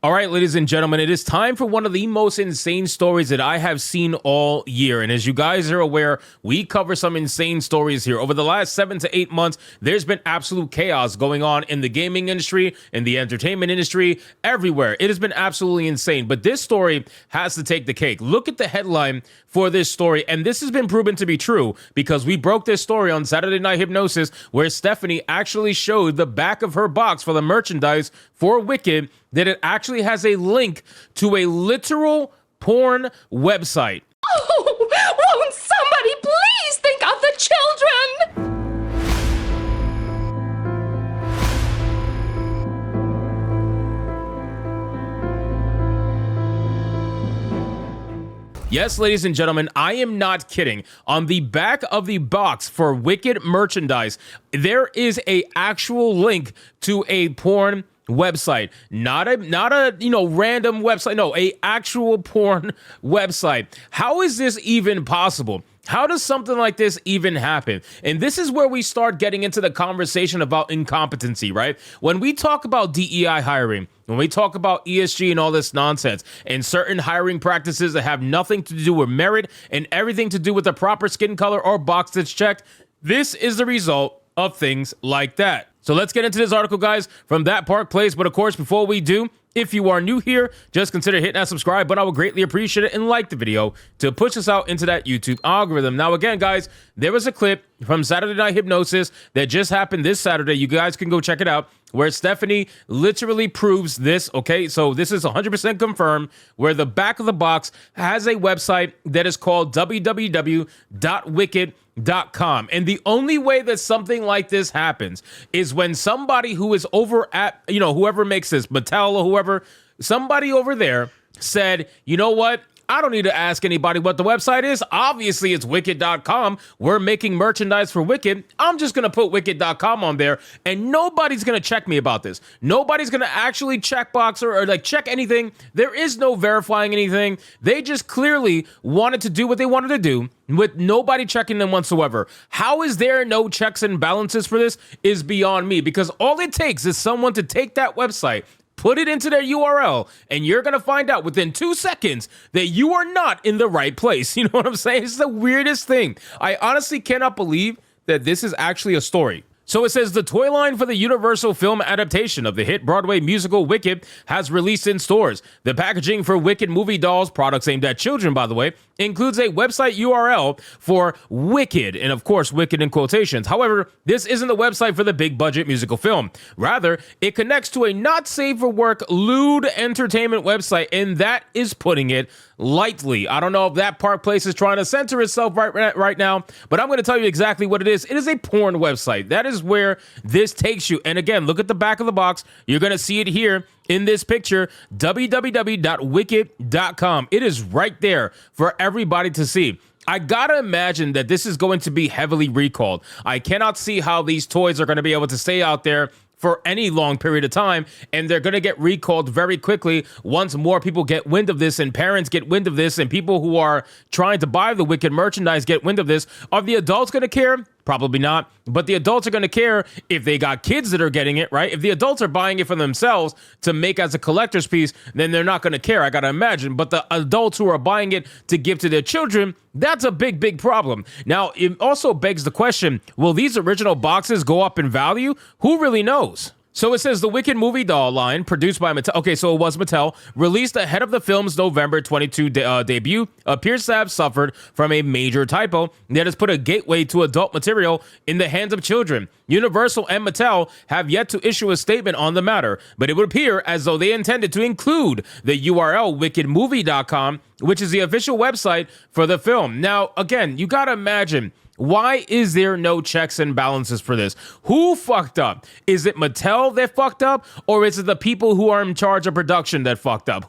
All right, ladies and gentlemen, it is time for one of the most insane stories that I have seen all year. And as you guys are aware, we cover some insane stories here. Over the last 7 to 8 months, there's been absolute chaos going on in the gaming industry, in the entertainment industry, everywhere. It has been absolutely insane. But this story has to take the cake. Look at the headline for this story. And this has been proven to be true because we broke this story on Saturday Night Hypnosis, where Stephanie actually showed the back of her box for the merchandise for Wicked, that it actually has a link to a literal porn website. Oh, won't somebody please think of the children? Yes, ladies and gentlemen, I am not kidding. On the back of the box for Wicked merchandise, there is a actual link to a porn website, not a random website, no, a actual porn website. How is this even possible? How does something like this even happen? And this is where we start getting into the conversation about incompetency, right? When we talk about DEI hiring, when we talk about ESG and all this nonsense, and certain hiring practices that have nothing to do with merit and everything to do with the proper skin color or box that's checked, this is the result of things like that. So let's get into this article, guys, from That Park Place. But of course, before we do, if you are new here, just consider hitting that subscribe button. I would greatly appreciate it, and like the video to push us out into that YouTube algorithm. Now, again, guys, there was a clip from Saturday Night Hypnosis that just happened this Saturday. You guys can go check it out, where Stephanie literally proves this, okay? So this is 100% confirmed, where the back of the box has a website that is called www.wicked.com. And the only way that something like this happens is when somebody who is over at, whoever makes this, Mattel or whoever, somebody over there said, you know what? I don't need to ask anybody what the website is. Obviously, it's wicked.com. We're making merchandise for Wicked. I'm just going to put wicked.com on there, and nobody's going to check me about this. Nobody's going to actually checkbox or check anything. There is no verifying anything. They just clearly wanted to do what they wanted to do with nobody checking them whatsoever. How is there no checks and balances for this is beyond me, because all it takes is someone to take that website, put it into their URL, and you're going to find out within 2 seconds that you are not in the right place. You know what I'm saying? It's the weirdest thing. I honestly cannot believe that this is actually a story. So it says the toy line for the Universal film adaptation of the hit Broadway musical Wicked has released in stores. The packaging for Wicked movie dolls, products aimed at children, by the way, includes a website URL for Wicked, and of course, Wicked in quotations. However, this isn't the website for the big budget musical film. Rather, it connects to a not safe for work lewd entertainment website, and that is putting it lightly. I don't know if That Park Place is trying to censor itself right now, but I'm going to tell you exactly what it is. It is a porn website. That is where this takes you. And again, look at the back of the box. You're going to see it here in this picture, www.wicked.com. It is right there for everybody to see. I gotta imagine that this is going to be heavily recalled. I cannot see how these toys are going to be able to stay out there for any long period of time, and they're going to get recalled very quickly once more people get wind of this, and parents get wind of this, and people who are trying to buy the Wicked merchandise get wind of this. Are the adults going to care? Probably not, but the adults are going to care if they got kids that are getting it, right? If the adults are buying it for themselves to make as a collector's piece, then they're not going to care, I got to imagine. But the adults who are buying it to give to their children, that's a big, big problem. Now, it also begs the question, will these original boxes go up in value? Who really knows? So it says the Wicked movie doll line, produced by Mattel, okay, so it was Mattel, released ahead of the film's November 22 debut, appears to have suffered from a major typo that has put a gateway to adult material in the hands of children. Universal and Mattel have yet to issue a statement on the matter, but it would appear as though they intended to include the URL wickedmovie.com, which is the official website for the film. Now, again, you gotta imagine, why is there no checks and balances for this? Who fucked up? Is it Mattel that fucked up? Or is it the people who are in charge of production that fucked up?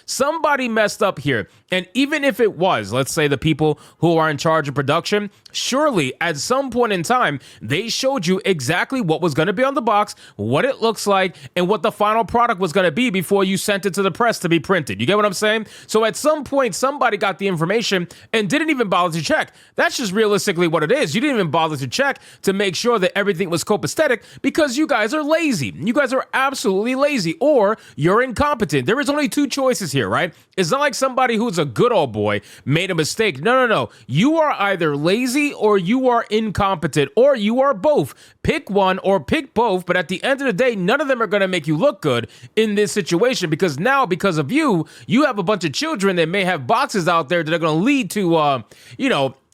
Somebody messed up here. And even if it was, let's say the people who are in charge of production, surely at some point in time, they showed you exactly what was going to be on the box, what it looks like, and what the final product was going to be before you sent it to the press to be printed. You get what I'm saying? So at some point, somebody got the information and didn't even bother to check. That's just realistic basically what it is. You didn't even bother to check to make sure that everything was copacetic because you guys are lazy. You guys are absolutely lazy, or you're incompetent. There is only two choices here, right? It's not like somebody who's a good old boy made a mistake. No. You are either lazy or you are incompetent, or you are both. Pick one or pick both, but at the end of the day, none of them are going to make you look good in this situation, because now, because of you have a bunch of children that may have boxes out there that are going to lead to,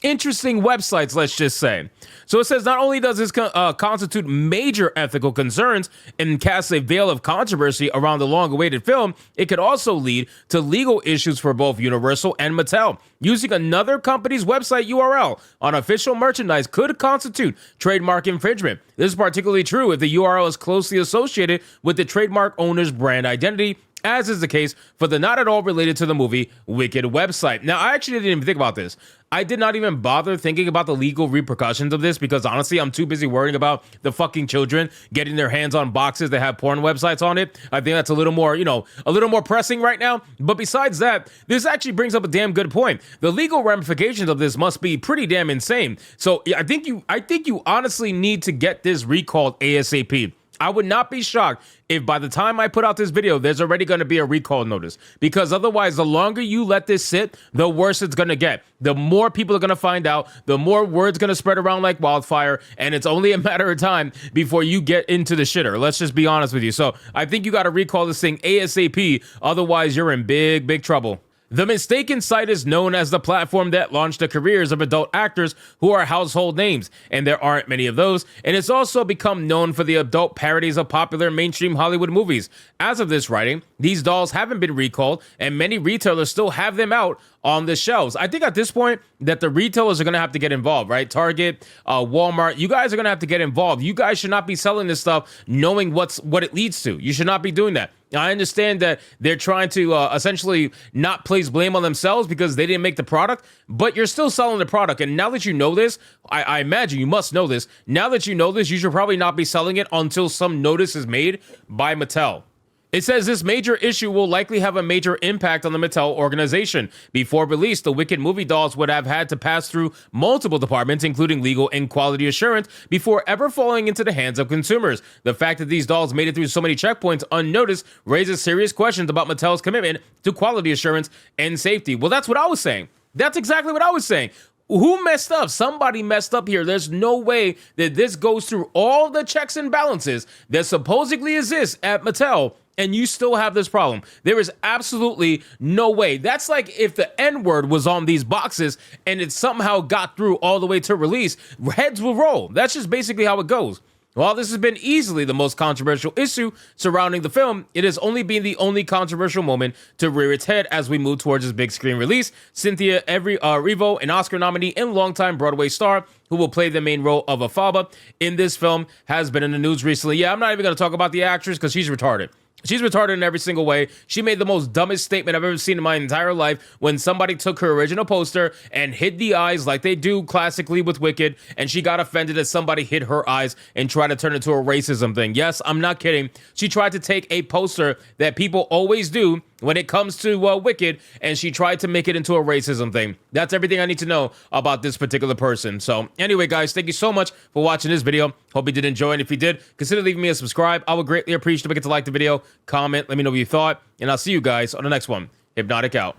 interesting websites, let's just say. So it says not only does this constitute major ethical concerns and cast a veil of controversy around the long-awaited film, it could also lead to legal issues for both Universal and Mattel. Using another company's website URL on official merchandise could constitute trademark infringement. This is particularly true if the URL is closely associated with the trademark owner's brand identity, as is the case for the not at all related to the movie Wicked website. Now, I actually didn't even think about this. I did not even bother thinking about the legal repercussions of this because honestly, I'm too busy worrying about the fucking children getting their hands on boxes that have porn websites on it. I think that's a little more, a little more pressing right now. But besides that, this actually brings up a damn good point. The legal ramifications of this must be pretty damn insane. So I think you honestly need to get this recalled ASAP. I would not be shocked if by the time I put out this video, there's already going to be a recall notice, because otherwise, the longer you let this sit, the worse it's going to get. The more people are going to find out, the more word's going to spread around like wildfire, and it's only a matter of time before you get into the shitter. Let's just be honest with you. So I think you got to recall this thing ASAP. Otherwise, you're in big, big trouble. The mistaken site is known as the platform that launched the careers of adult actors who are household names, and there aren't many of those, and it's also become known for the adult parodies of popular mainstream Hollywood movies. As of this writing, these dolls haven't been recalled, and many retailers still have them out on the shelves. I think at this point that the retailers are going to have to get involved, right? Target, Walmart, you guys are going to have to get involved. You guys should not be selling this stuff knowing what it leads to. You should not be doing that. I understand that they're trying to essentially not place blame on themselves because they didn't make the product, but you're still selling the product. And now that you know this, I imagine you must know this. Now that you know this, you should probably not be selling it until some notice is made by Mattel. It says this major issue will likely have a major impact on the Mattel organization. Before release, the Wicked movie dolls would have had to pass through multiple departments, including legal and quality assurance, before ever falling into the hands of consumers. The fact that these dolls made it through so many checkpoints unnoticed raises serious questions about Mattel's commitment to quality assurance and safety. Well, that's what I was saying. That's exactly what I was saying. Who messed up? Somebody messed up here. There's no way that this goes through all the checks and balances that supposedly exist at Mattel, and you still have this problem. There is absolutely no way. That's like if the N-word was on these boxes and it somehow got through all the way to release, heads will roll. That's just basically how it goes. While this has been easily the most controversial issue surrounding the film, it has only been the only controversial moment to rear its head as we move towards its big screen release. Cynthia Erivo, an Oscar nominee and longtime Broadway star who will play the main role of Afaba in this film, has been in the news recently. Yeah, I'm not even going to talk about the actress because she's retarded. She's retarded in every single way. She made the most dumbest statement I've ever seen in my entire life when somebody took her original poster and hid the eyes like they do classically with Wicked, and she got offended that somebody hid her eyes and tried to turn it into a racism thing. Yes, I'm not kidding. She tried to take a poster that people always do when it comes to Wicked, and she tried to make it into a racism thing. That's everything I need to know about this particular person. So anyway, guys, thank you so much for watching this video. Hope you did enjoy, and if you did, consider leaving me a subscribe. I would greatly appreciate if you get to like the video, comment, let me know what you thought, and I'll see you guys on the next one. Hypnotic out.